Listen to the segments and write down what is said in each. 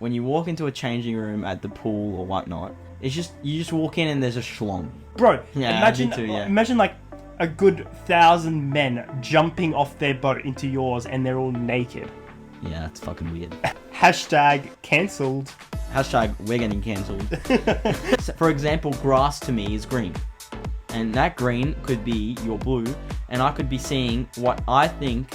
When you walk into a changing room at the pool or whatnot, it's just you just walk in and there's a schlong. Bro, Yeah, imagine, me too, yeah. imagine like a good 1,000 men jumping off their boat into yours and they're all naked. Yeah, it's fucking weird. Hashtag cancelled. Hashtag we're getting cancelled. So, for example, grass to me is green. And that green could be your blue, and I could be seeing what I think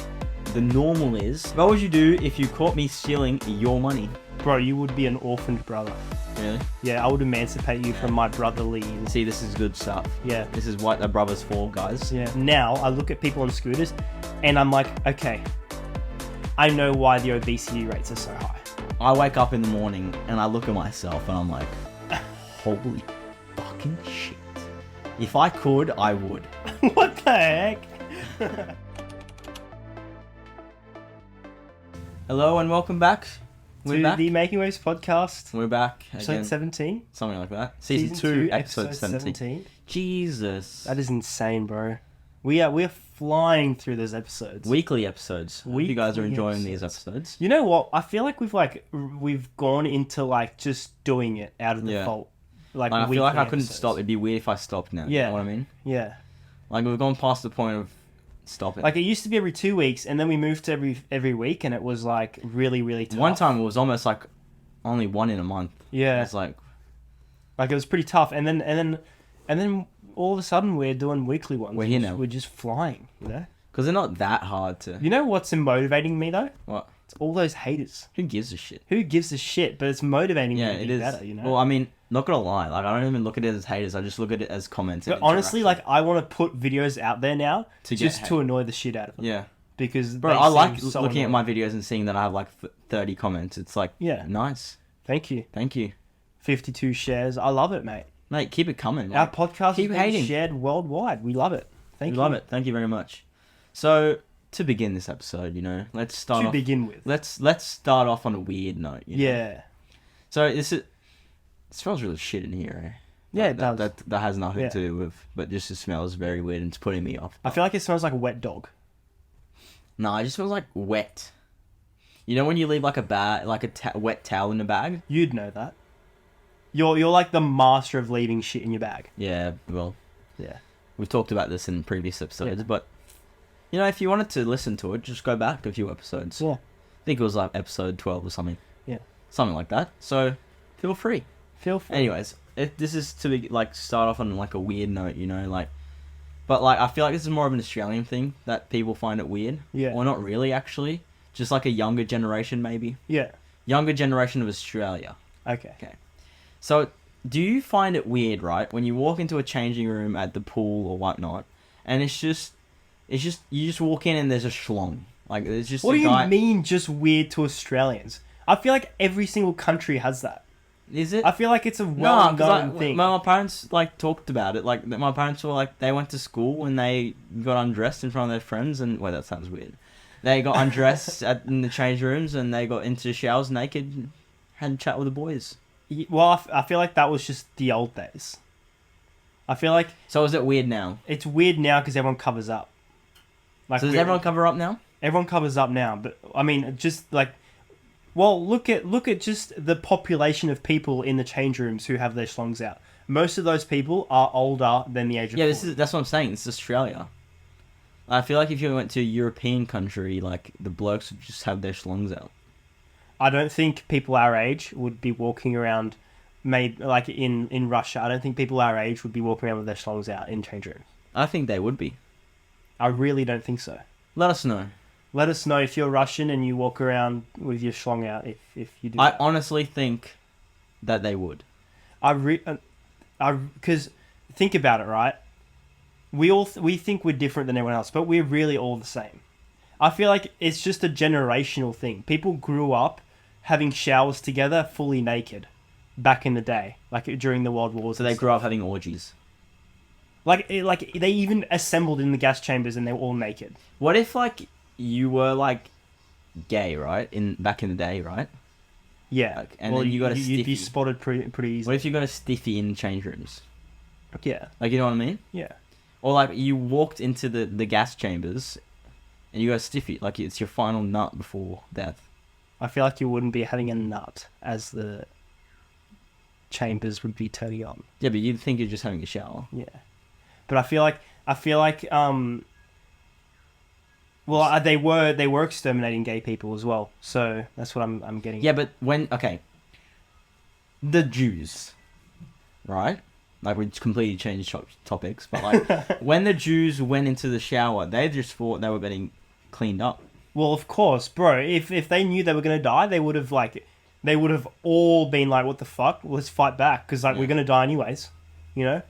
the normal is. What would you do if you caught me stealing your money? Bro, you would be an orphaned brother. Really? Yeah, I would emancipate you from my brotherly... See, this is good stuff. Yeah. This is what a brother's for, guys. Yeah. Now, I look at people on scooters, and I'm like, okay, I know why the obesity rates are so high. I wake up in the morning, and I look at myself, and I'm like, holy fucking shit. If I could, I would. What the heck? Hello, and welcome back. We're to back. the Making Waves podcast. We're back Episode again. 17. Something like that. Season 2, episode 17. Jesus. That is insane, bro. We are flying through those episodes. Weekly episodes. Hope you guys are Weekly enjoying these episodes. You know what? I feel like we've gone into like just doing it out of default. Like, I feel like I couldn't episodes. stop. It'd be weird if I stopped now. Yeah. You know what I mean? Yeah. Like, we've gone past the point of stopping. Like, it used to be every 2 weeks, and then we moved to every week, and it was like really, really tough. One time it was almost like only one in a month. Yeah. It's like it was pretty tough, and then all of a sudden we're doing weekly ones. We're here now. We're just flying, you know? because they're not that hard to. You know what's motivating me though? What? It's all those haters. Who gives a shit? Who gives a shit? But it's motivating Yeah, me to it be is. better, you know? Well, I mean, not gonna lie. Like, I don't even look at it as haters. I just look at it as comments. But and honestly, interaction. like, I want to put videos out there now To get just hate. to annoy the shit out of them. Yeah. Because Bro, they I like seem so looking at annoying. my videos and seeing that I have like 30 comments. It's like, Yeah. nice. Thank you. Thank you. 52 shares. I love it, mate. Mate, keep it coming. Our Like, podcast keep is being hating. shared worldwide. We love it. Thank we you. love it. Thank you very much. So, to begin this episode, you know, let's start To off. begin with. Let's start off on a weird note. You know? Yeah. So it smells really shit in here. Eh? Yeah, it does. That has nothing Yeah. to do with, but just it smells very weird and it's putting me off. I feel like it smells like a wet dog. No, it just smells like wet. You know when you leave like a bag, like a wet towel in a bag? You'd know that. You're like the master of leaving shit in your bag. Yeah. Well, Yeah. we've talked about this in previous episodes, Yeah. but you know, if you wanted to listen to it, just go back a few episodes. Yeah. I think it was like episode 12 or something. Yeah. Something like that. So feel free. Feel free. Anyways, this is to be, like, start off on like a weird note, you know, like, but like I feel like this is more of an Australian thing that people find it weird. Yeah. Or not really, actually. Just like a younger generation, maybe. Yeah. Younger generation of Australia. Okay. So, do you find it weird, right, when you walk into a changing room at the pool or whatnot, and it's just you just walk in and there's a schlong, like there's just What a do you guy. mean just weird to Australians? I feel like every single country has that. Is it? I feel like it's a No, well-known because thing. my parents like talked about it. Like my parents were like they went to school and they got undressed in front of their friends and wait, that sounds weird. They got undressed in the change rooms and they got into showers naked, and had a chat with the boys. Well, I feel like that was just the old days. I feel like So is it weird now? it's weird now because everyone covers up. Like, So does everyone cover up now? Everyone covers up now, but I mean, just like, well, look at just the population of people in the change rooms who have their schlongs out. Most of those people are older than the age of 40. That's what I'm saying. It's Australia. I feel like if you went to a European country, like the blokes would just have their schlongs out. I don't think people our age would be walking around, like in Russia. I don't think people our age would be walking around with their schlongs out in change rooms. I think they would be. I really don't think so. Let us know. Let us know if you're Russian and you walk around with your schlong out. If you do, I honestly think that they would. Because think about it, right? We think we're different than everyone else, but we're really all the same. I feel like it's just a generational thing. People grew up having showers together, fully naked, back in the day, like during the World Wars. So they grew up having orgies. Like they even assembled in the gas chambers and they were all naked. What if like you were like gay, right? Back in the day, right? Yeah, Like, and then you got a you'd be stiffy. spotted pretty What easily. if you got a stiffy in change rooms? Yeah, Like, you know what I mean? yeah. Or like you walked into the gas chambers and you got a stiffy, like it's your final nut before death. I feel like you wouldn't be having a nut as the chambers would be turning on. Yeah, but you'd think you're just having a shower. Yeah, but I feel like well, they were exterminating gay people as well. So that's what I'm getting. Yeah, but the Jews, right? Like, we completely changed topics, but like when the Jews went into the shower, they just thought they were getting cleaned up. Well, of course, bro. If they knew they were gonna die, they would have all been like, "What the fuck? Let's fight back," because we're gonna die anyways, you know.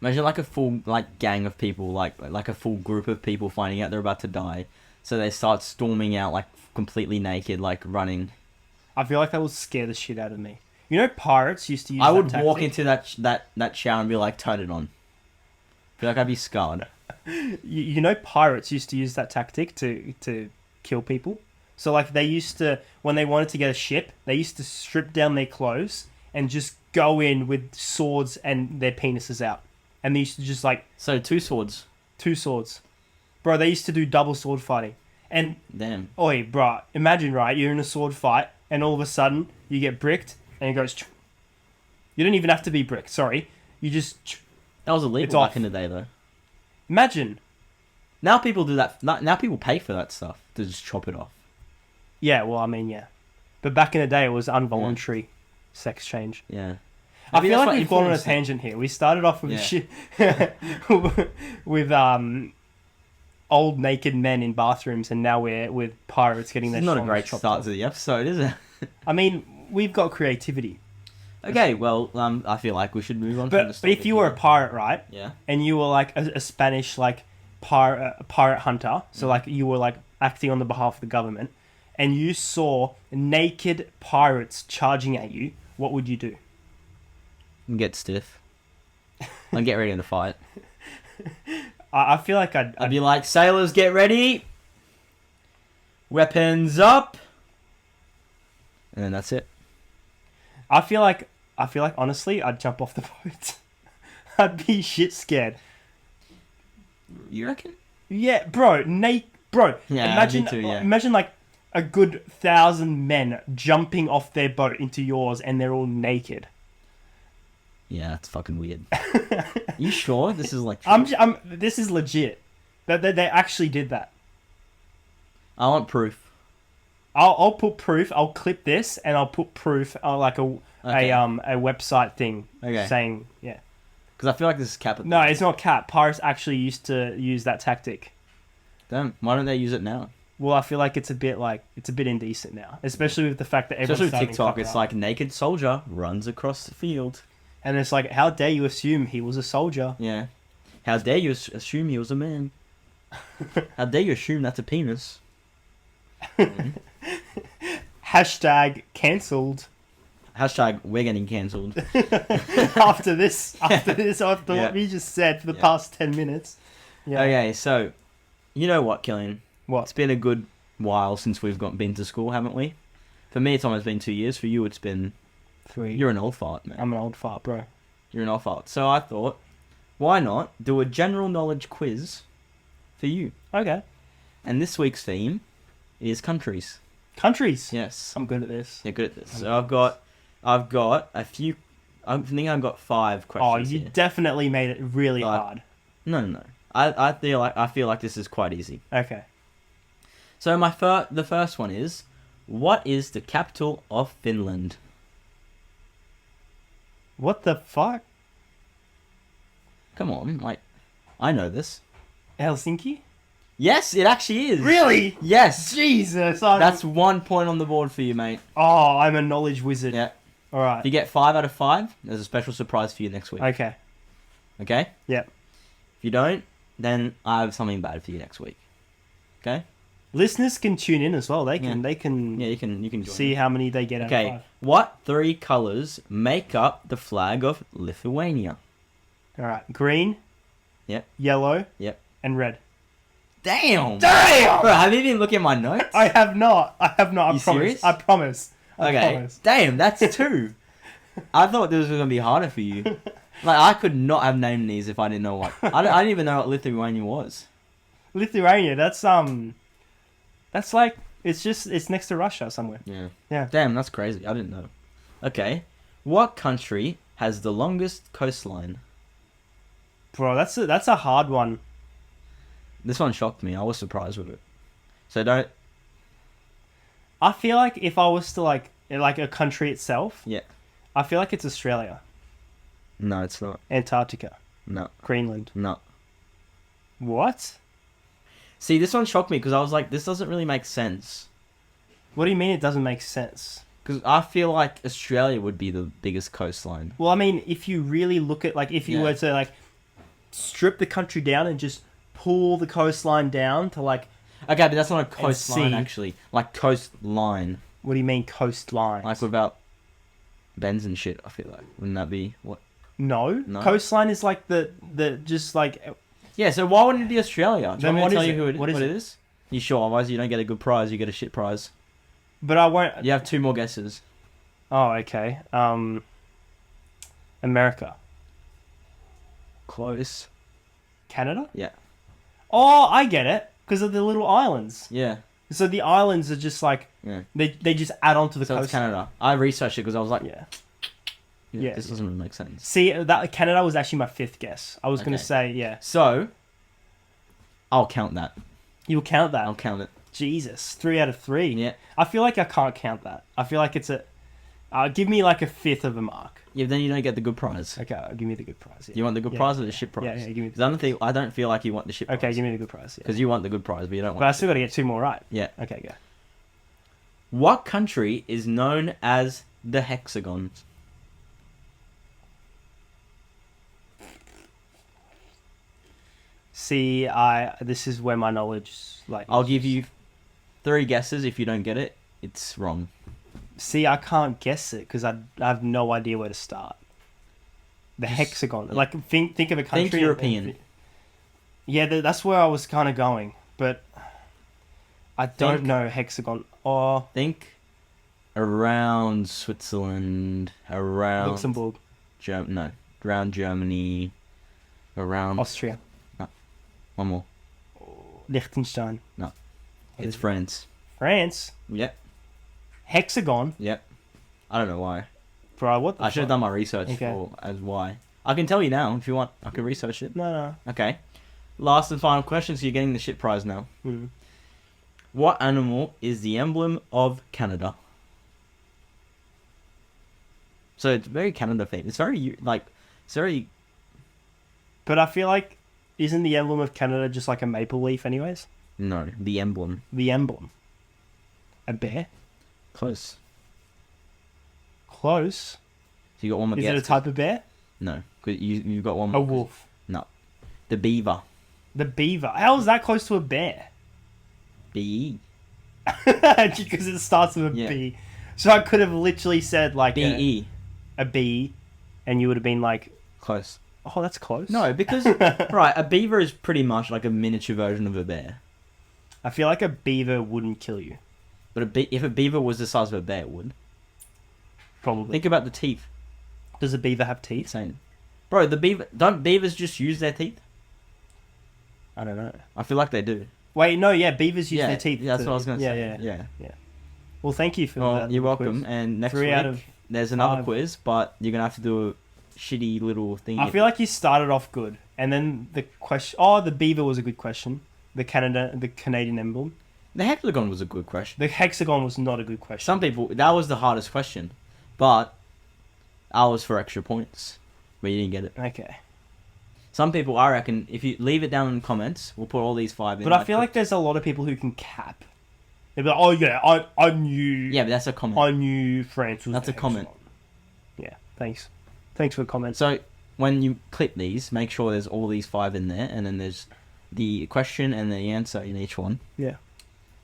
Imagine like a full like gang of people, like a full group of people finding out they're about to die, so they start storming out like completely naked, like running. I feel like that would scare the shit out of me. You know, pirates used to use. I would walk into that shower and be like, "Turn it on." I feel like I'd be scarred. You know, pirates used to use that tactic to kill people. So like they used to, when they wanted to get a ship, they used to strip down their clothes and just go in with swords and their penises out. And they used to just like... So, two swords. Bro, they used to do double sword fighting. And... Damn. Oi, bro, imagine, right, you're in a sword fight and all of a sudden you get bricked and it goes... You don't even have to be bricked, sorry. You just... That was illegal back in the day, though. Imagine. Now people do that. Now people pay for that stuff to just chop it off. Yeah, well, I mean, yeah. But back in the day, it was involuntary sex change. Yeah. I feel like we've gone on a tangent here. We started off with shit with old naked men in bathrooms, and now we're with pirates getting their. It's not a great start to the episode, is it? I mean, we've got creativity. Okay, well, I feel like we should move on. But if you were a pirate, right? Yeah. And you were like a Spanish like pirate hunter, so like you were like acting on the behalf of the government, and you saw naked pirates charging at you, what would you do? And get stiff. And get ready to fight. I feel like I'd be like, sailors, get ready. Weapons up. And then that's it. I feel like honestly, I'd jump off the boat. I'd be shit scared. You reckon? Yeah, bro. Bro. Yeah, imagine, me too, yeah. Imagine like a good 1,000 men jumping off their boat into yours, and they're all naked. Yeah, that's fucking weird. You sure this is like? True? This is legit. They actually did that. I want proof. I'll put proof. I'll clip this and I'll put proof on like a website thing saying yeah. Because I feel like this is cap. No, it's not cap. Pirates actually used to use that tactic. Damn, why don't they use it now? Well, I feel like it's a bit indecent now, especially with the fact that everyone's especially with TikTok. It's like naked soldier runs across the field, and it's like, how dare you assume he was a soldier? Yeah, how dare you assume he was a man? How dare you assume that's a penis? Hashtag cancelled. Hashtag we're getting cancelled. after what we just said for the past 10 minutes. Yeah. Okay, so you know what, Kilian? What? It's been a good while since we've been to school, haven't we? For me, it's almost been 2 years. For you, it's been 3. You're an old fart, man. I'm an old fart, bro. You're an old fart. So I thought, why not do a general knowledge quiz for you? Okay. And this week's theme is countries. Countries? Yes. I'm good at this. You're good at this. So I've got a few. I think I've got 5 questions. Oh, you definitely made it really hard. No. I feel like this is quite easy. Okay. So the first one is, what is the capital of Finland? What the fuck? Come on, like, I know this. Helsinki? Yes, it actually is. Really? Yes. Jesus. That's 1 point on the board for you, mate. Oh, I'm a knowledge wizard. Yeah. All right. If you get 5 out of 5, there's a special surprise for you next week. Okay. Okay? Yep. If you don't, then I have something bad for you next week. Okay? Listeners can tune in as well. They can. Yeah, you can join see how many they get out of 5. What 3 colours make up the flag of Lithuania? All right. Green. Yep. Yellow. Yep. And red. Damn! Damn! Bro, have you been looking at my notes? I have not. I promise. Serious? I promise. Okay. Damn, that's 2. I thought this was going to be harder for you. Like, I could not have named these if I didn't know what... I didn't even know what Lithuania was. Lithuania, that's like It's next to Russia somewhere. Yeah. Yeah. Damn, that's crazy. I didn't know. Okay. What country has the longest coastline? Bro, that's a hard one. This one shocked me. I was surprised with it. So don't... I feel like if I was to like a country itself, Yeah. I feel like it's Australia, No, it's not. Antarctica, No. Greenland. No. What? See, this one shocked me because I was like, this doesn't really make sense. What do you mean it doesn't make sense? Because I feel like Australia would be the biggest coastline. Well, I mean, if you really look at, like, if you Yeah. were to, like, strip the country down and just pull the coastline down to, like, Okay, but that's not a coastline, sea. actually. Like, coastline. what do you mean coastline? Like, without bends and shit, I feel like. Wouldn't that be what? No. No? Coastline is, like, the just, like, Yeah, so why wouldn't it be Australia? Do Then you what want me to tell is you it? who What is it it? is? You sure? Otherwise, you don't get a good prize, you get a shit prize. but I won't... You have 2 more guesses. Oh, okay. America. Close. Canada? Yeah. Oh, I get it. Because of the little islands. Yeah. So the islands are just, like, Yeah. they just add on to the So coast. it's Canada. I researched it because I was like, Yeah. yeah, Yeah. this doesn't really make sense. See, that Canada was actually my 5th guess. I was going Okay. to say, yeah. So, I'll count that. You'll count that. I'll count it. Jesus. 3 out of 3. Yeah. I feel like I can't count that. I feel like it's a... give me like a 5th of a mark. Yeah, but then you don't get the good prize. Okay, give me the good prize. Yeah. You want the good Yeah. prize or the shit prize? Yeah, give me Because I don't feel like you want the shit prize. Okay, give me the good prize. Yeah. Because you want the good prize, but you don't But I want... still got to get 2 more right. Yeah. Okay, go. What country is known as the hexagon? See, this is where my knowledge, like... I'll give you 3 guesses. If you don't get it, it's wrong. See, I can't guess it because I have no idea where to start. The hexagon. Like, think of a country. Think European. Yeah, that's where I was kind of going. But I don't Think- know hexagon. Or Think around Switzerland, around... Luxembourg. No. Around Germany, around... Austria. One more. Liechtenstein. It's France. France. Yep. Hexagon. Yep. I don't know why. Bro, what the I should have fuck? done my research Okay. as why. I can tell you now if you want. I can research it. No. Okay. Last and final question, so you're getting the shit prize now. Mm. What animal is the emblem of Canada? So it's very Canada themed. It's very, like, it's very... But I feel like, isn't the emblem of Canada just like a maple leaf anyways? No, the emblem. The emblem. A bear? Close. Close. So you got one more Is guess. it a type of bear? No, 'cause you've got one A more. wolf. No. The beaver. The beaver. How is that close to a bear? B-E. Because it starts with a Yeah. B. So I could have literally said like B-E. a bee, and you would have been like, Close. oh, that's close. No, because... right, a beaver is pretty much like a miniature version of a bear. I feel like a beaver wouldn't kill you. But if a beaver was the size of a bear, it would. Probably. Think about the teeth. Does a beaver have teeth? Insane. Bro, don't beavers just use their teeth? I don't know. I feel like they do. Wait, no, yeah, beavers use Yeah, their teeth. yeah, that's what I was going to say. Yeah. Yeah. Well, thank you for Well, that. you're quiz. welcome. And next 3 week, out of there's another 5. quiz, but you're going to have to do a shitty little thing. I feel like you started off good, and then the question. Oh, the beaver was a good question. The Canadian emblem. The hexagon was a good question. The hexagon was not a good question. Some people, that was the hardest question. But I was for extra points. But you didn't get it. Okay. Some people, I reckon, if you leave it down in the comments, we'll put all these 5 in. But I feel like there's a lot of people who can cap. They'll be like, oh yeah, I knew. Yeah, but that's a comment. I knew France was. That's the a comment. hexagon. Yeah, thanks. Thanks for the comments. So, when you clip these, make sure there's all these 5 in there, and then there's the question and the answer in each one. Yeah.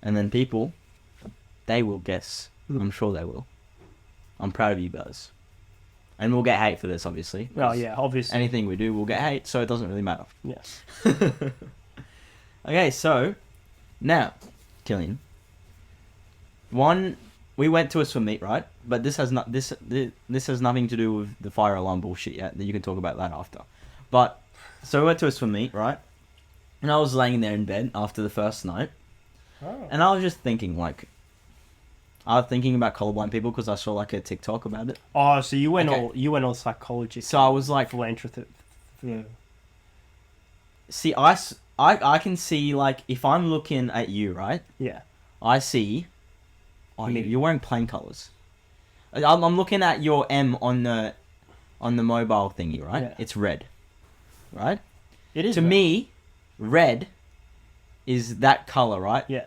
And then people, they will guess. I'm sure they will. I'm proud of you guys. And we'll get hate for this, obviously. Oh yeah, obviously. Anything we do, we'll get hate, so it doesn't really matter. Yeah. Okay, so, now, Kilian. We went to a swim meet, right? But this has this has nothing to do with the fire alarm bullshit yet. You can talk about that after. But so we went to a swim meet, right? And I was laying there in bed after the first night, Oh. And I was just thinking, like, I was thinking about colorblind people because I saw like a TikTok about it. Oh, so you went Okay. all psychology. So I was like, philanthropy. Yeah. see, I can see, like, if I'm looking at you, right? Yeah. I see. Oh, Me. you're wearing plain colors. I'm looking at your M on the mobile thingy, right? Yeah. It's red, right? It is To red. me, red is that color, right? Yeah.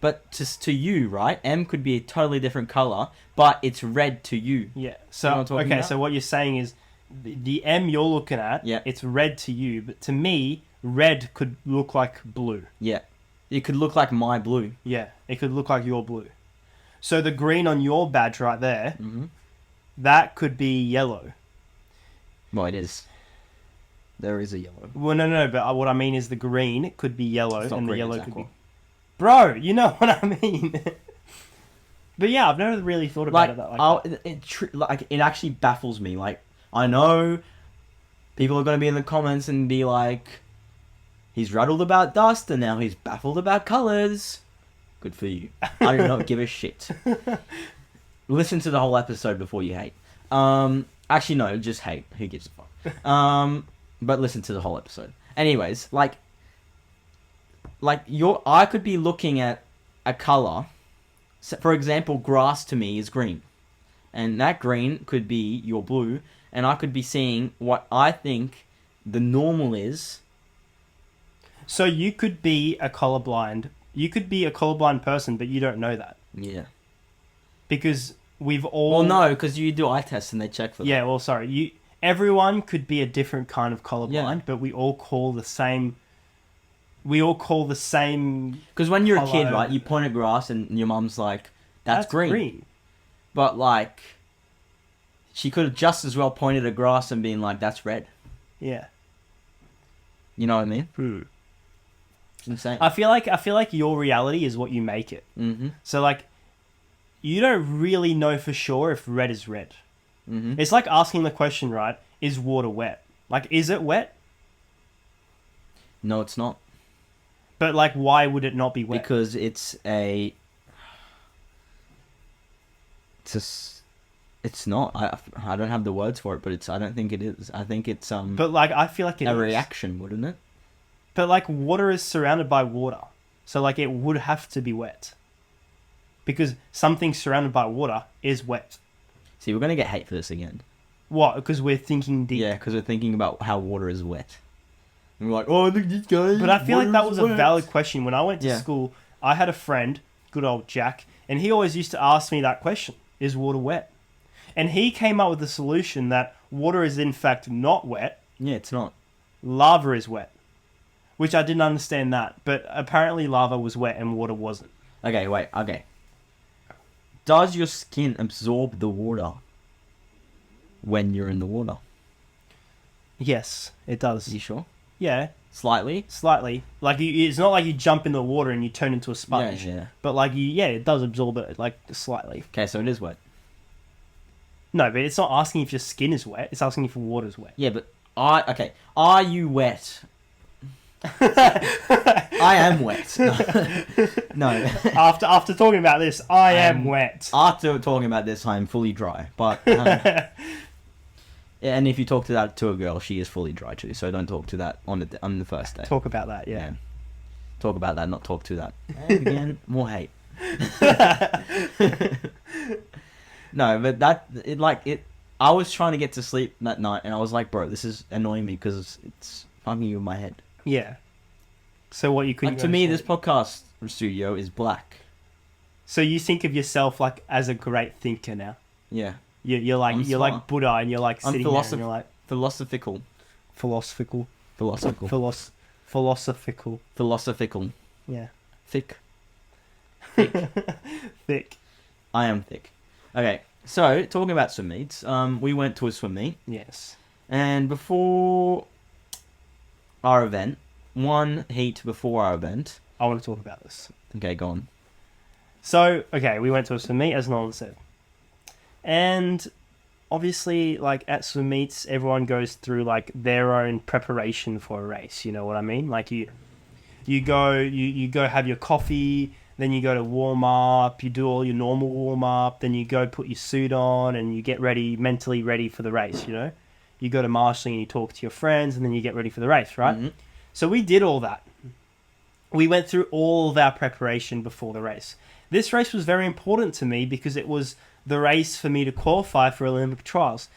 But to you, right? M could be a totally different color, but it's red to you. Yeah. You know So what I'm talking okay, about? so what you're saying is the M you're looking at, Yeah. it's red to you, but to me, red could look like blue. Yeah. It could look like my blue. Yeah, it could look like your blue. So the green on your badge right there, Mm-hmm. that could be yellow. Well, it is. There is a yellow. Well, no, but what I mean is the green could be yellow, It's not and the green, yellow it's could aqua. be... Bro, you know what I mean. But yeah, I've never really thought about it that like it actually baffles me. Like, I know people are going to be in the comments and be like, he's rattled about dust and now he's baffled about colors. Good for you. I do not give a shit. Listen to the whole episode before you hate. Actually, no, just hate. Who gives a fuck? But listen to the whole episode. Anyways, like I could be looking at a color. So, for example, grass to me is green. And that green could be your blue. And I could be seeing what I think the normal is. So you could be a colorblind. You could be a colorblind person, but you don't know that. Yeah. Because we've all... Well, no, because you do eye tests and they check for that. Yeah, well, sorry. Everyone could be a different kind of colorblind, Yeah. but we all call the same... We all call the same... Because when you're a kid, Color. right, you point at grass and your mum's like, that's green. But, like, she could have just as well pointed at grass and been like, that's red. Yeah. You know what I mean? It's insane. I feel like your reality is what you make it. Mm-hmm. So, like, you don't really know for sure if red is red. Mm-hmm. It's like asking the question, right, is water wet? Like, is it wet? No, it's not. But, like, why would it not be wet? Because it's not. I don't have the words for it, but I don't think it is. I think it's But, like, I feel like it a is. reaction, wouldn't it? But, like, water is surrounded by water. So, like, it would have to be wet. Because something surrounded by water is wet. See, we're gonna get hate for this again. What? Because we're thinking deep. Yeah, because we're thinking about how water is wet. And we're like, oh, look, this guy. But I feel like that was a wet. valid question. When I went to Yeah. school, I had a friend, good old Jack, and he always used to ask me that question, is water wet? And he came up with the solution that water is in fact not wet, Yeah, it's not. lava is wet. Which I didn't understand that, but apparently lava was wet and water wasn't. Okay, wait. Okay. Does your skin absorb the water when you're in the water? Yes, it does. You sure? Yeah, Slightly. slightly. Like it's not like you jump in the water and you turn into a sponge. Yeah. But like it does absorb it like slightly. Okay, so it is wet. No, but it's not asking if your skin is wet. It's asking if your water is wet. Yeah, but are you wet? I am wet. No. After talking about this, I am wet. After talking about this, I'm fully dry. But yeah, and if you talk to a girl, she is fully dry too. So don't talk to that on the first day. Talk about that, yeah. Talk about that, not talk to that. And again, more hate. No, but I was trying to get to sleep that night, and I was like, bro, this is annoying me because it's fucking you in my head. Yeah. So what you couldn't Like, to me, this podcast studio is black. So you think of yourself like as a great thinker now. Yeah. You're like I'm you're smart. like Buddha, and you're like I'm sitting there and you're like philosophical. philosophical. Yeah. Thick. Thick. I am thick. Okay, so talking about swim meets, we went to a swim meet, Yes. and before our event, one heat before our event. I want to talk about this. Okay, go on. So, okay, we went to a swim meet, as Nolan said. And obviously, like, at swim meets, everyone goes through, like, their own preparation for a race, you know what I mean? Like, you go have your coffee, then you go to warm up, you do all your normal warm up, then you go put your suit on and you get ready, mentally ready for the race, you know? You go to marshalling and you talk to your friends and then you get ready for the race, right? Mm-hmm. So we did all that. We went through all of our preparation before the race. This race was very important to me because it was the race for me to qualify for Olympic trials.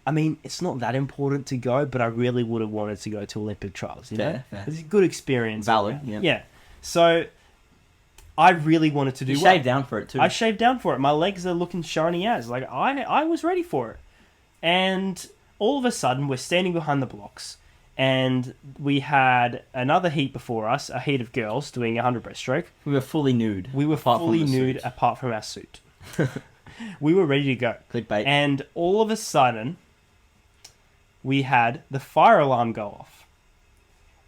I mean, it's not that important to go, but I really would have wanted to go to Olympic trials, you know? Fair. It's a good experience. Valid, yeah. Yeah. So I really wanted to do You well. shaved down for it too. I shaved down for it. My legs are looking shiny as. Like, I was ready for it. And all of a sudden, we're standing behind the blocks. And we had another heat before us, a heat of girls doing a 100 breaststroke. We were fully nude. We were apart from fully the nude suit. apart from our suit. We were ready to go. Clickbait. And all of a sudden, we had the fire alarm go off.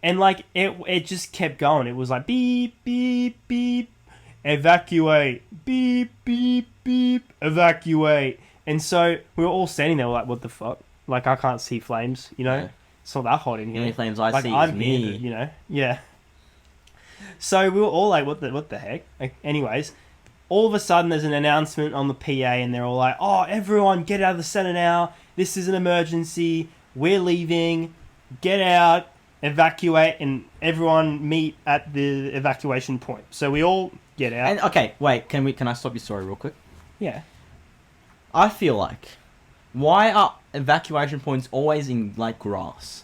And like, it just kept going. It was like, beep, beep, beep, evacuate, beep, beep, beep, evacuate. And so we were all standing there like, what the fuck? Like, I can't see flames, you know? Yeah. It's not that hot in The here. only flames I Like, see I'm is me. here, you know? Yeah. So we were all like, what the heck? Like, anyways, all of a sudden there's an announcement on the PA and they're all like, oh, everyone get out of the center now. This is an emergency. We're leaving. Get out. Evacuate. And everyone meet at the evacuation point. So we all get out. And okay, wait, can I stop your story real quick? Yeah. I feel like, why are evacuation points always in like grass?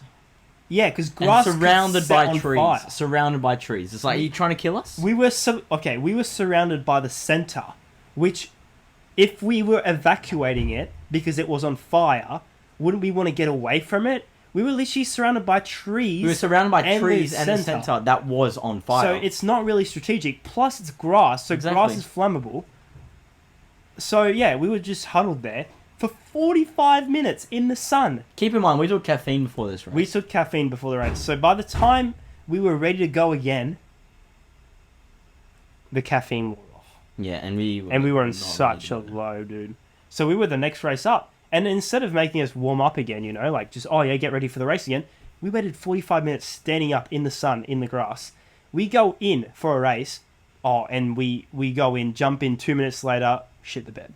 Yeah, because And grass surrounded could set by on trees. fire. Surrounded by trees. It's like, are you trying to kill us? We were surrounded by the center, which, if we were evacuating it because it was on fire, wouldn't we want to get away from it? We were literally surrounded by trees. We were surrounded by and trees the and the center. center that was on fire. So it's not really strategic. Plus, it's grass, so Exactly. grass is flammable. So yeah, we were just huddled there for 45 minutes in the sun. Keep in mind, we took caffeine before this race. We took caffeine before the race. So by the time we were ready to go again, the caffeine wore off. Yeah, and we were in not such a really low, dude. So we were the next race up. And instead of making us warm up again, you know, like just, oh yeah, get ready for the race again, we waited 45 minutes standing up in the sun, in the grass. We go in for a race, and we go in, jump in 2 minutes later, shit the bed.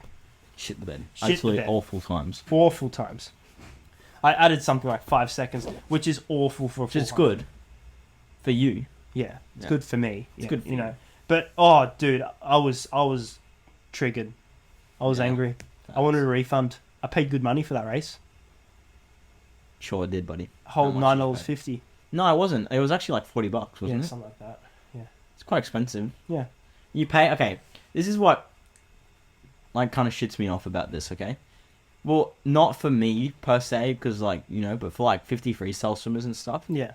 shit the bed. Shit the Absolutely bed. awful times. 4 full times. I added something like 5 seconds, which is awful for a Which is 400. good for you. Yeah, it's Yeah. good for me. It's Yeah, good for you you. know. But oh, dude, I was triggered. I was Yeah. angry. I wanted a refund. I paid good money for that race. Sure, it did, buddy. Whole How much did you $9.50. No, it wasn't. It was actually like $40, wasn't Yeah, it? something like that. Yeah. It's quite expensive. Yeah. You pay. Okay, this is what like kind of shits me off about this. Okay, well, not for me per se, because like but for like 50 freestyle swimmers and stuff. Yeah.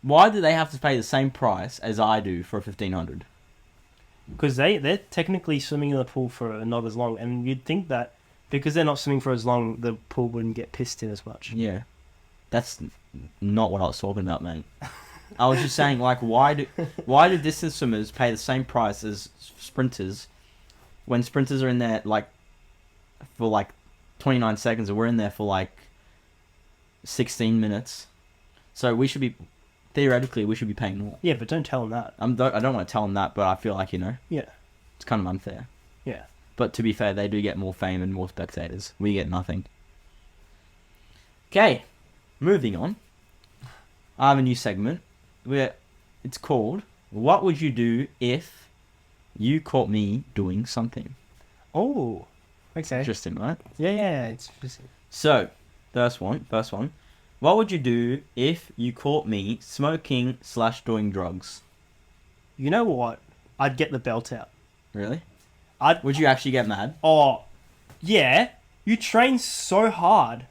Why do they have to pay the same price as I do for a 1500? Because they're technically swimming in the pool for not as long, and you'd think that because they're not swimming for as long, the pool wouldn't get pissed in as much. Yeah, that's not what I was talking about, man. I was just saying, like, why do distance swimmers pay the same price as sprinters when sprinters are in there like for like 29 seconds and we're in there for like 16 minutes? So we should be theoretically paying more. Yeah, but don't tell them that. I don't want to tell them that, but I feel like Yeah. it's kind of unfair. Yeah. But to be fair, they do get more fame and more spectators. We get nothing. Okay, moving on. I have a new segment where it's called "What Would You Do If You Caught Me Doing Something?" Oh. Okay. Interesting, right? Yeah. It's just... So, first one. What would you do if you caught me smoking / doing drugs? You know what? I'd get the belt out. Really? Would you actually get mad? Oh, yeah. You train so hard.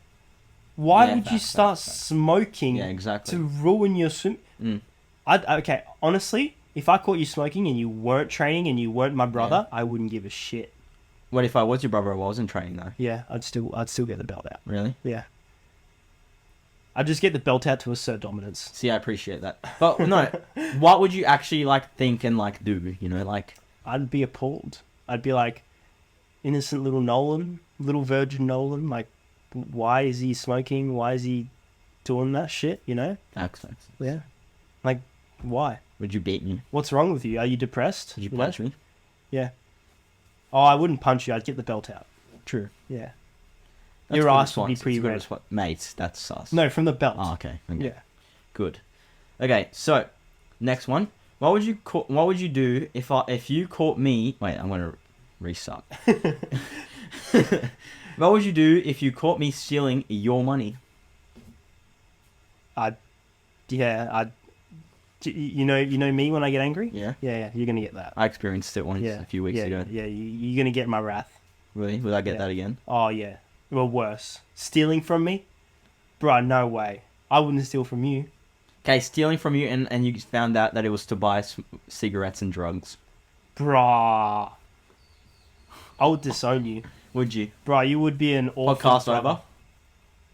Why Yeah, would you facts, start facts. smoking Yeah, exactly. to ruin your swim? Mm. Okay, honestly, if I caught you smoking and you weren't training and you weren't my brother, I wouldn't give a shit. What if I was your brother? I wasn't training though. Yeah, I'd still get the belt out. Really? Yeah. I'd just get the belt out to assert dominance. See, I appreciate that. But no, what would you actually like think and like do? Like I'd be appalled. I'd be like, innocent little Nolan, little virgin Nolan, like, why is he smoking? Why is he doing that shit, facts. Yeah. Like, Why? Would you beat me? What's wrong with you? Are you depressed? Would you punch me? Yeah. Oh, I wouldn't punch you. I'd get the belt out. True. Yeah. That's Your a good ass would be response. pretty It's a good red. Mate, that's sus. No, from the belt. Oh, okay. Yeah. Good. Okay, so next one. What would you do if you caught me? Wait, I'm gonna restart. What would you do if you caught me stealing your money? You know me when I get angry? Yeah. Yeah, you're going to get that. I experienced it once a few weeks ago. Yeah, you're going to get my wrath. Really? Would I get that again? Oh, yeah. Well, worse. Stealing from me? Bruh, no way. I wouldn't steal from you. Okay, stealing from you and you found out that it was to buy cigarettes and drugs. Bruh. I would disown you. Would you? Bruh, you would be an orphaned Podcast brother. over?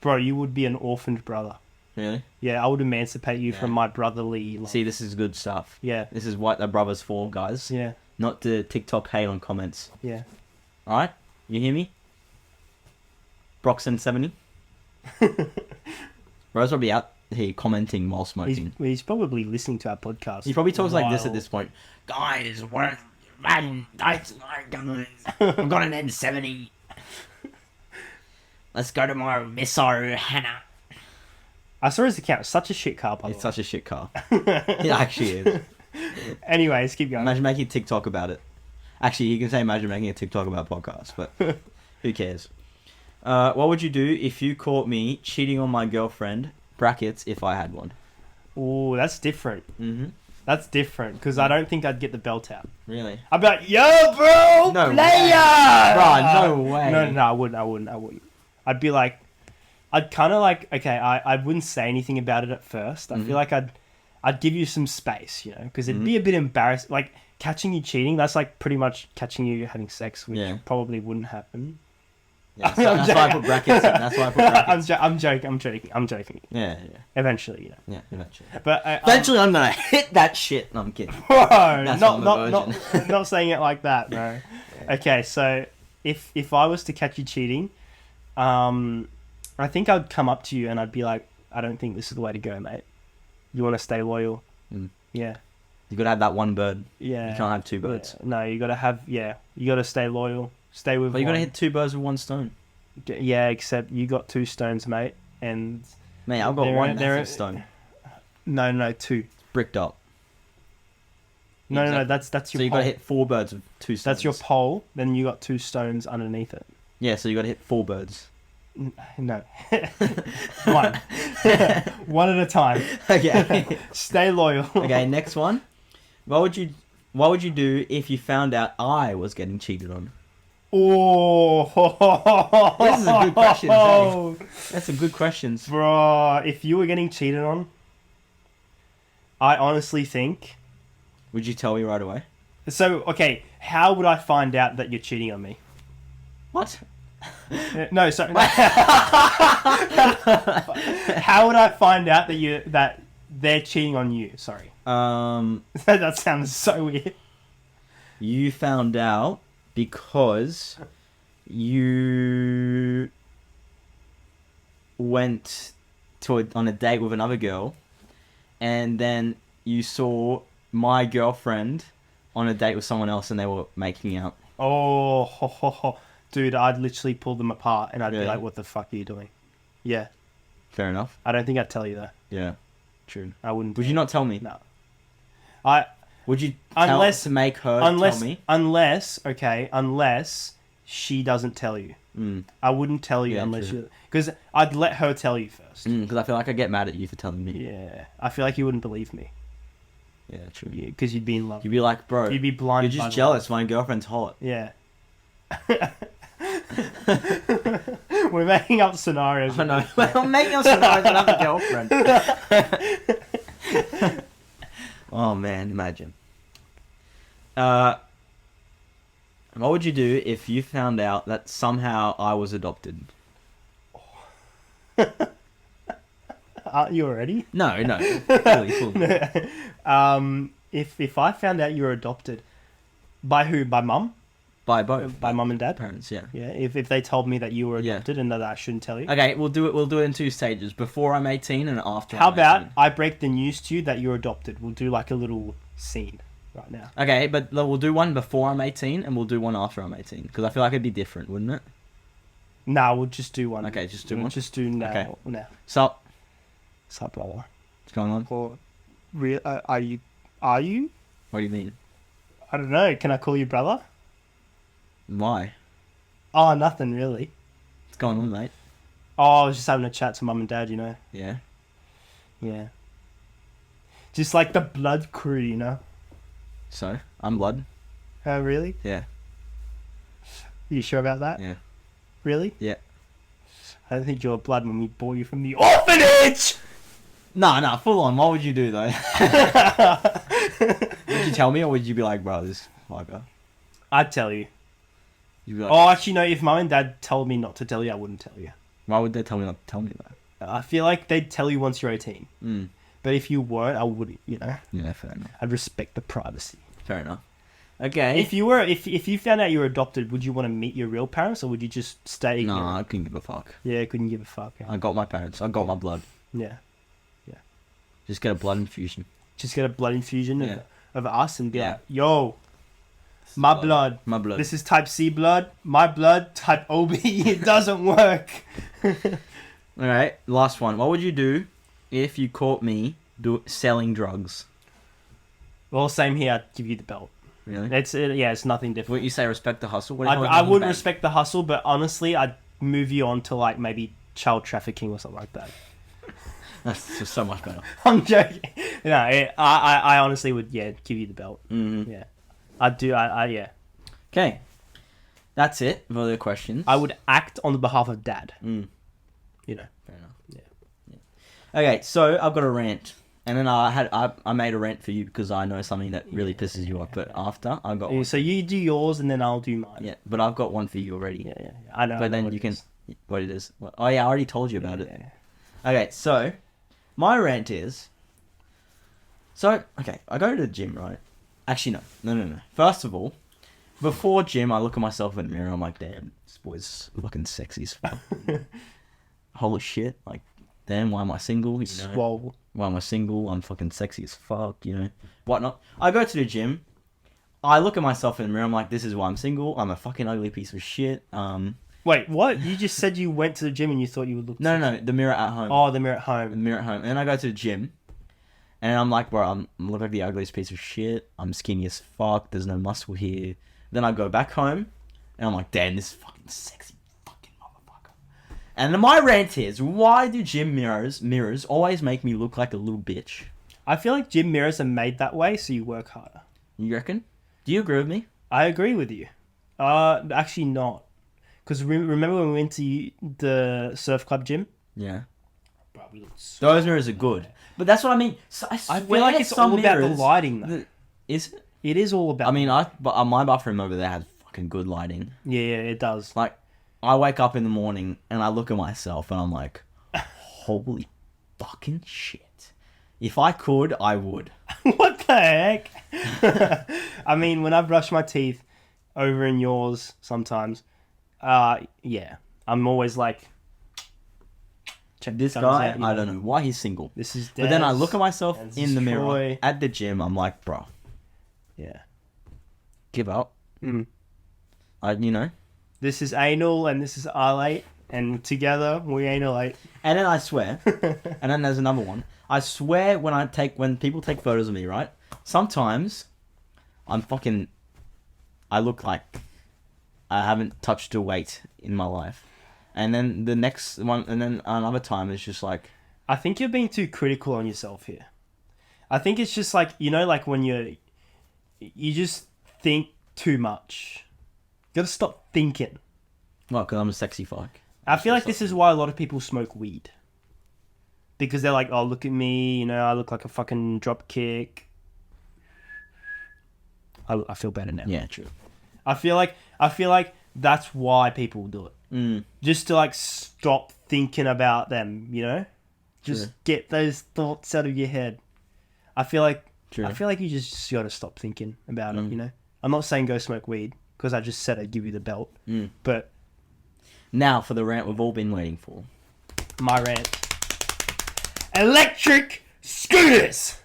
Bro, you would be an orphaned brother. Really? Yeah, I would emancipate you from my brotherly love. See, this is good stuff. Yeah. This is what the brothers for, guys. Yeah. Not the TikTok hate on comments. Yeah. Alright? You hear me? Broxon70? Bro's probably out here commenting while smoking. He's probably listening to our podcast. He probably talks like this at while- this point. Guys, I'm got an E17. Let's go to my Misso Hannah. I saw his account. Such a shit car, by the It's way. such a shit car. It actually is. Anyways, keep going. Imagine making a TikTok about it. Actually, you can say imagine making a TikTok about podcasts, but who cares? What would you do if you caught me cheating on my girlfriend, brackets, if I had one? Oh, that's different. Mm-hmm. That's different, because I don't think I'd get the belt out. Really? I'd be like, yo, bro, No player! Bruh, no way. No, I wouldn't. I'd be like, I'd kind of like, okay, I wouldn't say anything about it at first. I feel like I'd give you some space, you know, because it'd be a bit embarrassing. Like, catching you cheating, that's like pretty much catching you having sex, which probably wouldn't happen. Yeah, that's why I put brackets in. That's why I put brackets. I'm joking. Yeah. Eventually, you know. Yeah, eventually. But Eventually, I'm gonna hit that shit. No, I'm kidding. Bro, That's why I'm a not saying it like that, bro. Okay, so if I was to catch you cheating, I think I'd come up to you and I'd be like, I don't think this is the way to go, mate. You want to stay loyal? Yeah. You gotta have that one bird. Yeah. You can't have two birds. Yeah. No, you gotta stay loyal. Stay with But you one. gotta hit two birds with one stone. Yeah, except you got 2 stones, mate. And Mate, I've got There- one there- massive stone. no, 2. Bricked up. No, Exactly. that's your So you pole. gotta hit 4 birds with 2 stones. That's your pole, then you got 2 stones underneath it. Yeah, so you gotta hit 4 birds. No. One. One at a time. Okay. Stay loyal. Okay, next one. What would you do if you found out I was getting cheated on? Oh. This is a good question, eh? That's some good questions. Bro, if you were getting cheated on, I honestly think... Would you tell me right away? So, okay, how would I find out that you're cheating on me? What? No, sorry. How would I find out that they're cheating on you? Sorry. That sounds so weird. You found out because you went on a date with another girl, and then you saw my girlfriend on a date with someone else, and they were making out. Oh, dude, I'd literally pull them apart, and I'd be Really? like, "What the fuck are you doing?" Yeah, Fair enough. I don't think I'd tell you that. Yeah, true. I wouldn't. Would you not tell me? No. Would you tell Unless- to make her Unless, tell me? unless she doesn't tell you. Mm. I wouldn't tell you Yeah, unless true. you, because I'd let her tell you first. Because I feel like I get mad at you for telling me. Yeah, I feel like you wouldn't believe me. Yeah, true. Because you'd be in love. You'd be like, bro, You'd be blinded. you're by just love. jealous. My girlfriend's hot. Yeah. We're making up scenarios. I know. I'm making up scenarios and I have a girlfriend. Oh man, imagine. What would you do if you found out that somehow I was adopted? Aren't you already? No. Fully. If I found out you were adopted, by who? By mum? By both. By mum and dad? Parents, yeah. Yeah, if they told me that you were Yeah. adopted and that I shouldn't tell you. Okay, we'll do it in 2 stages. Before I'm 18 and after How I'm about 18. I break the news to you that you're adopted? We'll do like a little scene right now. Okay, but we'll do one before I'm 18 and we'll do one after I'm 18. Because I feel like it'd be different, wouldn't it? Nah, we'll just do one. Okay, just do We'll one. just do now. Okay. Now. Sup? Sup, brother? What's going on? Or, are you? Are you? What do you mean? I don't know. Can I call you brother? Why? Oh, nothing really. What's going on, mate? Oh, I was just having a chat to mum and dad, you know. Yeah. Yeah. Just like the blood crew, you know. So, I'm blood. Oh, really? Yeah. You sure about that? Yeah. Really? Yeah. I don't think you're blood when we bought you from the orphanage! Nah, full on. What would you do, though? Would you tell me, or would you be like, bro, this fucker? I'd tell you. You'd be like, Oh, actually, no, if mum and dad told me not to tell you, I wouldn't tell you. why would they tell me not to tell me that? I feel like they'd tell you once you're 18. Mm. But if you weren't, I wouldn't, you know. Yeah, fair enough. I'd respect the privacy. Fair enough. Okay. If you found out you were adopted, would you want to meet your real parents, or would you just stay ignorant? Nah, I couldn't give a fuck. Yeah, couldn't give a fuck. Yeah. I got my parents. I got my blood. Yeah. Just get a blood infusion. Just get a blood infusion Yeah. of us and be Yeah. like, yo, my blood. My blood. This is type C blood. My blood, type OB. It doesn't work. Alright, last one. What would you do if you caught me selling drugs? Well, same here. I'd give you the belt. Really? It's nothing different. Wouldn't you say respect the hustle? What I would respect the hustle, but honestly, I'd move you on to like maybe child trafficking or something like that. That's just so much better. I'm joking. No, I honestly would, give you the belt. Mm-hmm. Yeah. I'd do, yeah. Okay. That's it for the questions. I would act on the behalf of dad. Mm. You know. Fair enough. Yeah. Okay, so I've got a rant. And then I made a rant for you because I know something that really pisses you off. But after, I got one. So you do yours and then I'll do mine. Yeah, but I've got one for you already. Yeah. I know. But then you can... What it is. Oh, yeah, I already told you about it. Yeah. Okay, so... My rant is... So, okay, I go to the gym, right? Actually, no. First of all, before gym, I look at myself in the mirror, I'm like, damn, this boy's fucking sexy as fuck. Holy shit, like, damn, why am I single? You know? Swole. Why am I single? I'm fucking sexy as fuck, you know? Whatnot. I go to the gym, I look at myself in the mirror, I'm like, this is why I'm single, I'm a fucking ugly piece of shit, Wait, what? You just said you went to the gym and you thought you would look... No, the mirror at home. Oh, the mirror at The home. mirror at home. And then I go to the gym. And I'm like, bro, I look like the ugliest piece of shit. I'm skinny as fuck. There's no muscle here. Then I go back home. And I'm like, damn, this fucking sexy fucking motherfucker. And then my rant is, why do gym mirrors always make me look like a little bitch? I feel like gym mirrors are made that way so you work harder. You reckon? Do you agree with me? I agree with you. Actually not. Because remember when we went to the surf club gym? Yeah. Bro, we looked so... Those mirrors are good. But that's what I mean. So I feel like it's all about the lighting, though. Is it? It is all about... I mean, my bathroom over there has fucking good lighting. Yeah, it does. Like, I wake up in the morning and I look at myself and I'm like, holy fucking shit. If I could, I would. What the heck? I mean, when I brush my teeth over in yours sometimes, yeah, I'm always like... Check this guy, I don't know why he's single. This is But then I look at myself and this in is the mirror Troy. at the gym, I'm like, bro, Yeah. give up. Mm. You know? This is anal and this is R8, and together we analate. And then I swear, and then there's another one. I swear when people take photos of me, right? Sometimes I look like I haven't touched a weight in my life. And then the next one, and then another time it's just like... I think you're being too critical on yourself here. I think it's just like, you know, like when you just think too much. You gotta stop thinking. Well, because I'm a sexy fuck. I feel like this is why a lot of people smoke weed. Because they're like, oh, look at me, you know, I look like a fucking drop kick. I feel better now. Yeah, true. I feel like that's why people do it. Mm. Just to like stop thinking about them, you know? Just True. get those thoughts out of your head. I feel like True. you just gotta stop thinking about it, you know? I'm not saying go smoke weed, because I just said I'd give you the belt. Mm. But Now for the rant we've all been waiting for. my rant. Electric scooters!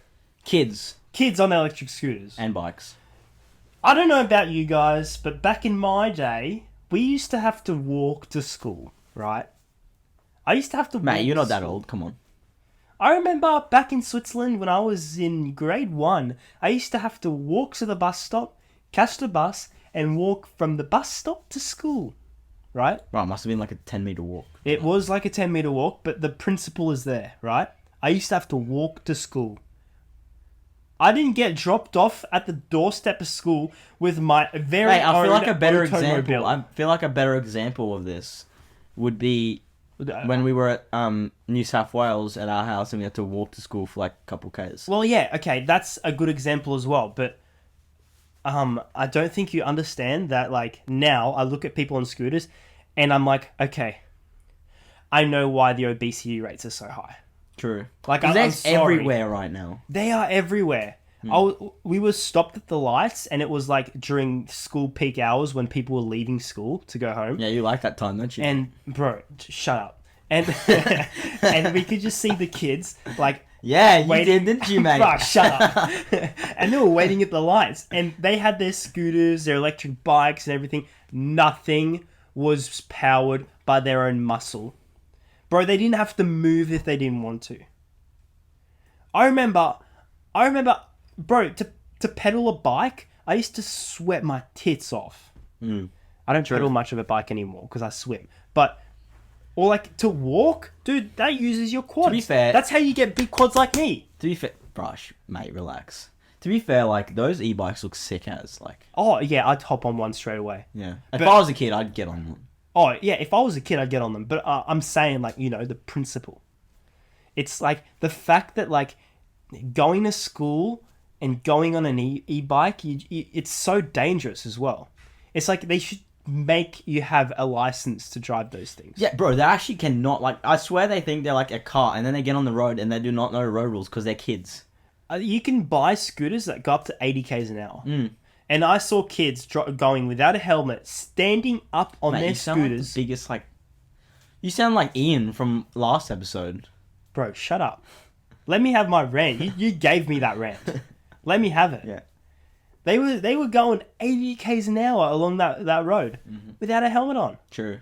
Kids Kids on electric scooters. and bikes. I don't know about you guys, but back in my day, we used to have to walk to school, right? I used to have to walk Mate, you're not to that school. old. Come on. I remember back in Switzerland when I was in grade 1, I used to have to walk to the bus stop, catch the bus, and walk from the bus stop to school, right? Right, must have been like a 10-meter walk. It was like a 10-meter walk, but the principle is there, right? I used to have to walk to school. I didn't get dropped off at the doorstep of school with my very Mate, I own feel like a better automobile. example. I feel like a better example of this would be when we were at New South Wales at our house and we had to walk to school for like a couple k's. Well, yeah, okay, that's a good example as well, but I don't think you understand that, like, now I look at people on scooters and I'm like, okay, I know why the obesity rates are so high. True. Like, I'm I'm sorry. everywhere right now. They are everywhere. We were stopped at the lights and it was like during school peak hours when people were leaving school to go home. Yeah, you like that time, don't you? And, bro, shut up. And and we could just see the kids, like... Yeah, you waiting. did, didn't you, mate? Fuck, shut up. And they were waiting at the lights. And they had their scooters, their electric bikes and everything. Nothing was powered by their own muscle. Bro, they didn't have to move if they didn't want to. I remember, bro, to pedal a bike, I used to sweat my tits off. Mm. I don't pedal much of a bike anymore because I swim. But... Or like to walk, dude, that uses your quads. To be fair... That's how you get big quads like me. To be fair... Brush, mate, relax. To be fair, like, those e-bikes look sick as, like... Oh, yeah, I'd hop on one straight away. Yeah. If I was a kid, I'd get on one. Oh, yeah, if I was a kid, I'd get on them. But I'm saying, like, you know, the principle. It's like the fact that, like, going to school and going on an e-bike, it's so dangerous as well. It's like they should make you have a license to drive those things. Yeah, bro, they actually cannot, like, I swear they think they're like a car, and then they get on the road and they do not know road rules because they're kids. You can buy scooters that go up to 80 k's an hour. Mm. And I saw kids going without a helmet, standing up on their you sound like scooters. the biggest, like... You sound like Ian from last episode. Bro, shut up. Let me have my rant. You gave me that rant. Let me have it. Yeah. They were going 80 k's an hour along that road without a helmet on. True.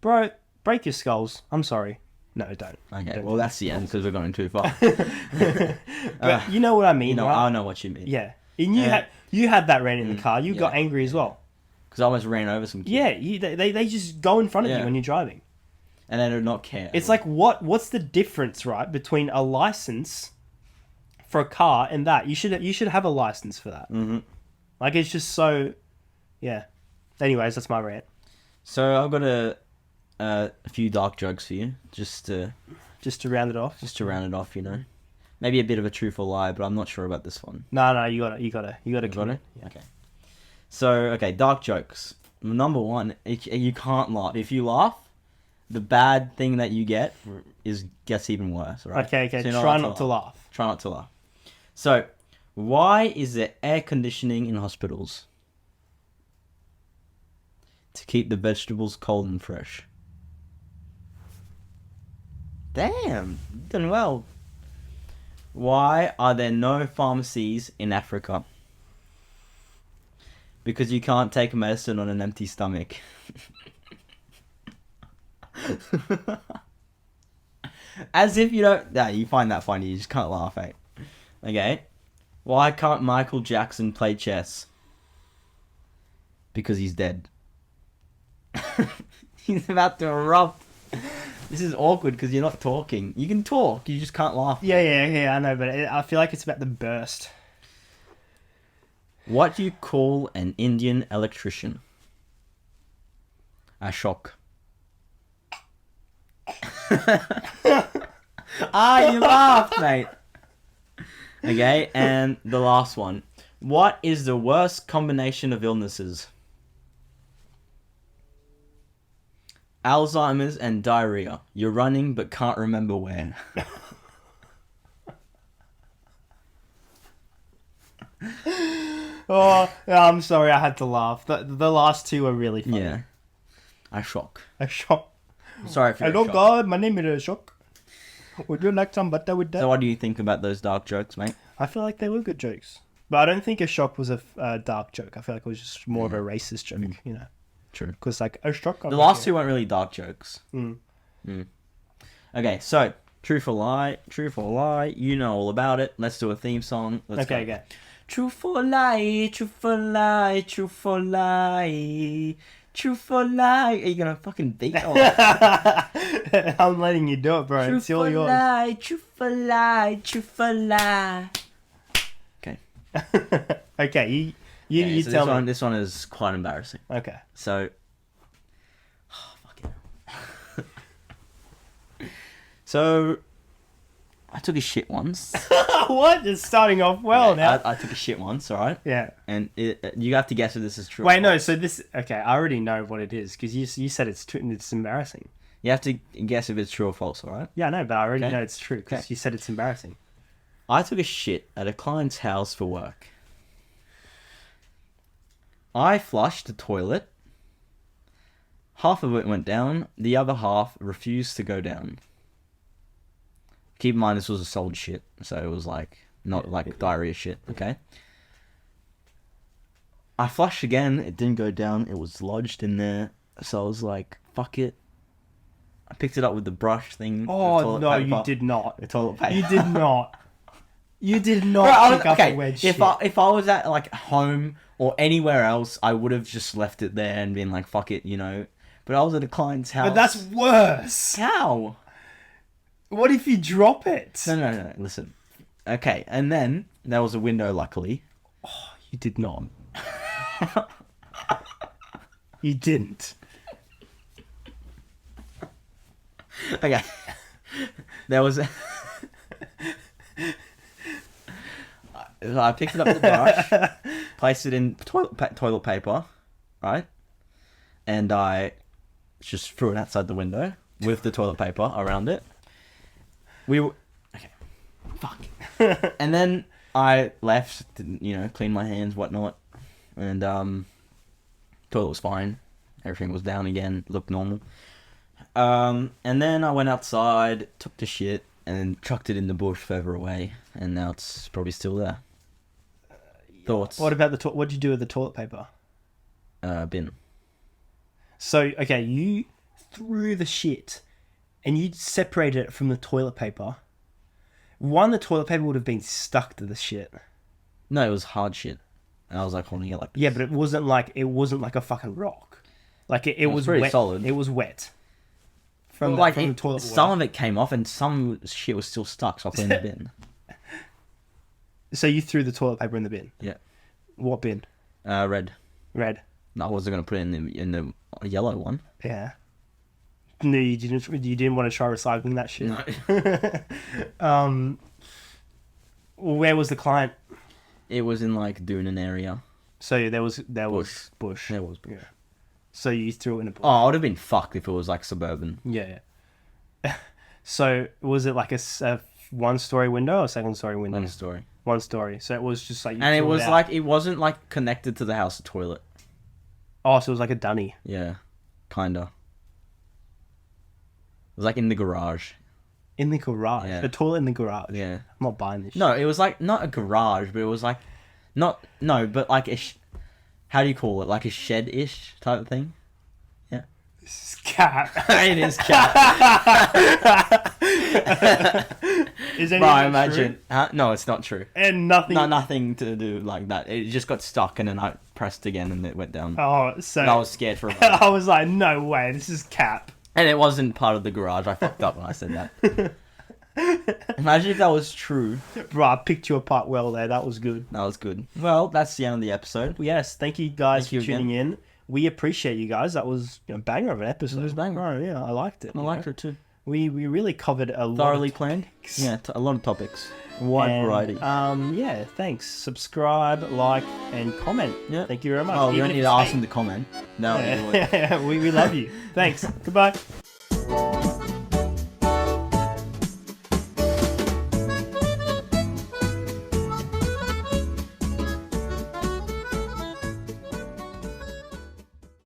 Bro, break your skulls. I'm sorry. No, don't. Okay, Don't. well, that's the end because we're going too far. But you know what I mean, You know, right? I know what you mean. Yeah. And you had that rant in the car. You got yeah, angry as well. Because I almost ran over some kids. Yeah, they just go in front of you Yeah. when you're driving. And they do not care. It's like, what's the difference, right, between a license for a car and that? You should have a license for that. Mm-hmm. Like, it's just so... Yeah. Anyways, that's my rant. So I've got a few dark jokes for you. Just to round it off. round it off, you know. Maybe a bit of a truth or lie, but I'm not sure about this one. No, you gotta Got commit. it? Okay. So, okay, dark jokes. Number one, you can't laugh. If you laugh, the bad thing that you gets even worse, right? Okay. So you're Try not to laugh. Try not to laugh. So, why is there air conditioning in hospitals? To keep the vegetables cold and fresh. Damn, you're doing well. Why are there no pharmacies in Africa? Because you can't take medicine on an empty stomach. As if you don't... Yeah, you find that funny, you just can't laugh, eh? Okay. Why can't Michael Jackson play chess? Because he's dead. He's about to erupt. This is awkward because you're not talking. You can talk, you just can't laugh. Yeah, I know, but I feel like it's about to burst. What do you call an Indian electrician? A shock. You laughed, mate. Okay, and the last one. What is the worst combination of illnesses? Alzheimer's and diarrhea. You're running but can't remember where. Oh, I'm sorry, I had to laugh. The last two were really funny. Yeah. I shock. A shock. Sorry if you're Hello, shocked. God, my name is Shock. Would you like some butter with that? So what do you think about those dark jokes, mate? I feel like they were good jokes. But I don't think a shock was a dark joke. I feel like it was just more of a racist joke, you know? True. Because, like, a shock... The last two weren't really dark jokes. Mm. Okay, so, truth or lie, you know all about it. Let's do a theme song. Let's go. Okay. Truth or lie, truth or lie, truth or lie, truth or lie. Are you gonna fucking beat on it? I'm letting you do it, bro. Truth It's all or yours. lie, truth or lie, truth or lie. Okay. Okay, you So tell me. this one is quite embarrassing. Okay. So, fucking hell. So, I took a shit once. What? It's starting off well now. I took a shit once, alright? Yeah. And you have to guess if this is true. Wait, or no. false. So this. Okay, I already know what it is because you said it's true and it's embarrassing. You have to guess if it's true or false, alright? Yeah, I know, but I already Okay. know it's true because Okay. you said it's embarrassing. I took a shit at a client's house for work. I flushed the toilet. Half of it went down. The other half refused to go down. Keep in mind this was a solid shit, so it was like not like diarrhea shit. Okay. I flushed again. It didn't go down. It was lodged in there. So I was like, "Fuck it." I picked it up with the brush thing. Oh the toilet no, paper, you did not. The toilet paper. You did not. You did not Bro, I was- pick up okay, a wedge if shit. I was at like home or anywhere else, I would have just left it there and been like, "Fuck it," you know. But I was at a client's house. But that's worse. how. What if you drop it? No. Listen. Okay, and then there was a window. Luckily, You did not. You didn't. okay. There was. I picked it up with the brush, placed it in toilet paper, right, and I just threw it outside the window with the toilet paper around it. We were okay. Fuck. And then I left, clean my hands, whatnot, and toilet was fine. Everything was down again, looked normal. And then I went outside, took the shit, and then chucked it in the bush further away, and now it's probably still there. Thoughts? What about the what did you do with the toilet paper? Bin. So, okay, you threw the shit and you separated it from the toilet paper. One, the toilet paper would have been stuck to the shit. No, it was hard shit, and I was like holding it like this. Yeah, but it wasn't like a fucking rock. Like it was pretty wet. solid. It was wet. From From the the toilet some water. of it came off, and some shit was still stuck, so I put it in the bin. So you threw the toilet paper in the bin. Yeah. What bin? Red. Red. No, I wasn't gonna put it in the yellow one. Yeah. No, you didn't. You didn't want to try recycling that shit. No. Where was the client? It was in like Doonan area. So there was Bush. bush. There was bush. Yeah. So you threw it in a bush. Oh, I would have been fucked if it was like suburban. Yeah. So was it like a one-story window or second-story window? One story. One story. So it was just like. You And it threw was out. like it wasn't like connected to the house toilet. Oh, so it was like a dunny. Yeah, kinda. It was like in the garage. In the garage. Yeah. The toilet in the garage. Yeah. I'm not buying this. No, it was like not a garage, but it was like but like how do you call it? Like a shed-ish type of thing. Yeah. This is cat. It is cat. Is any Bro, of that imagine. true? Huh? No, it's not true. And nothing. No, nothing to do like that. It just got stuck, and then I pressed again, and it went down. Oh, so And I was scared for a moment. I was like, no way, this is cap. And it wasn't part of the garage. I fucked up when I said that. Imagine if that was true. Bro, I picked you apart well there. That was good. That was good. Well, that's the end of the episode. Yes, thank you guys Thank you for tuning in. We appreciate you guys. That was a banger of an episode. It was a banger. Bro, yeah, I liked it. I liked it too. We really covered a lot. Thoroughly of planned. topics. Yeah, a lot of topics. Wide And, variety. Yeah, thanks. Subscribe, like, and comment. Yeah. Thank you very much. Oh, you Even don't if need to it's ask hate. them to comment. No. Yeah, we love you. Thanks. Goodbye.